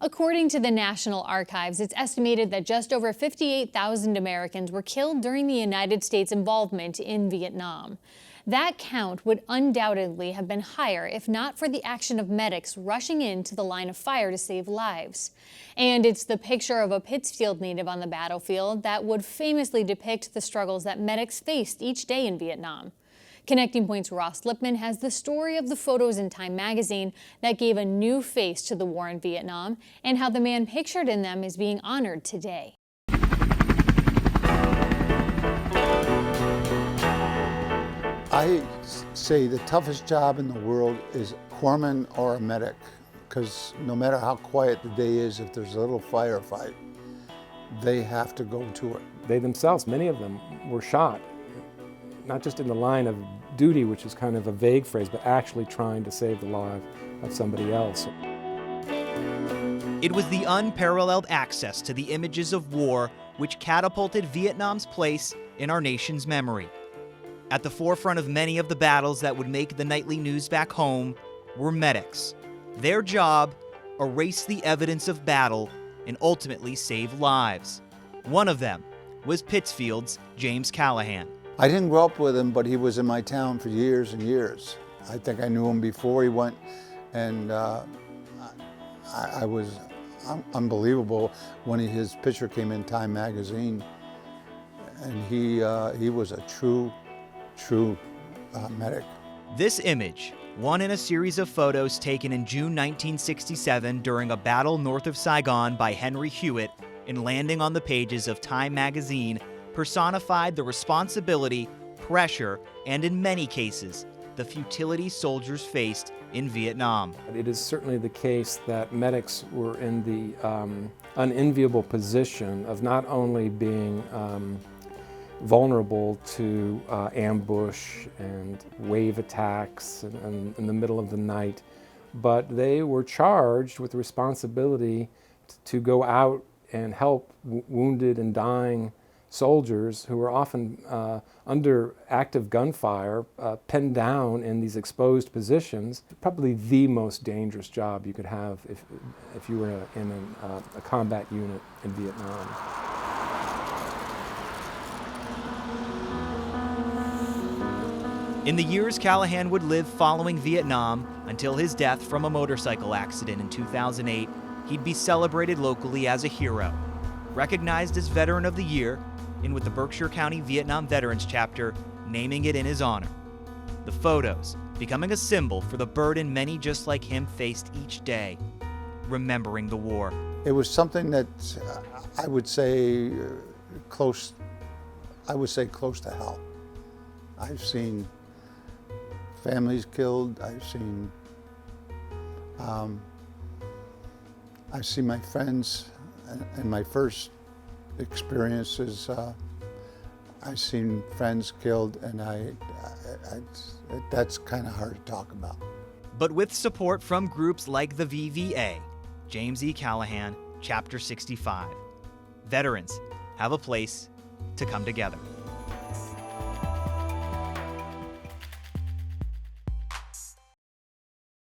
According to the National Archives, it's estimated that just over 58,000 Americans were killed during the United States' involvement in Vietnam. That count would undoubtedly have been higher if not for the action of medics rushing into the line of fire to save lives. And it's the picture of a Pittsfield native on the battlefield that would famously depict the struggles that medics faced each day in Vietnam. Connecting Point's Ross Lipman has the story of the photos in Time magazine that gave a new face to the war in Vietnam and how the man pictured in them is being honored today. I say the toughest job in the world is corpsman or a medic, because no matter how quiet the day is, if there's a little firefight, they have to go to it. They themselves, many of them, were shot, not just in the line of duty, which is kind of a vague phrase, but actually trying to save the life of somebody else. It was the unparalleled access to the images of war which catapulted Vietnam's place in our nation's memory. At the forefront of many of the battles that would make the nightly news back home were medics. Their job, erase the evidence of battle and ultimately save lives. One of them was Pittsfield's James Callahan. I didn't grow up with him, but he was in my town for years and years. I think I knew him before he went, and I was unbelievable when his picture came in Time magazine, and he was a true medic. This image, one in a series of photos taken in June 1967 during a battle north of Saigon by Henry Hewitt and landing on the pages of Time magazine, personified the responsibility, pressure, and in many cases, the futility soldiers faced in Vietnam. It is certainly the case that medics were in the unenviable position of not only being vulnerable to ambush and wave attacks in the middle of the night, but they were charged with the responsibility to go out and help wounded and dying soldiers who were often under active gunfire, pinned down in these exposed positions. Probably the most dangerous job you could have if you were in a combat unit in Vietnam. In the years Callahan would live following Vietnam until his death from a motorcycle accident in 2008, he'd be celebrated locally as a hero, recognized as Veteran of the Year, and with the Berkshire County Vietnam Veterans Chapter naming it in his honor. The photos becoming a symbol for the burden many just like him faced each day, remembering the war. It was something that I would say close to hell. I've seen families killed. I've seen my friends, and my first experience is I've seen friends killed, and that's kind of hard to talk about. But with support from groups like the VVA, James E. Callahan, Chapter 65, veterans have a place to come together.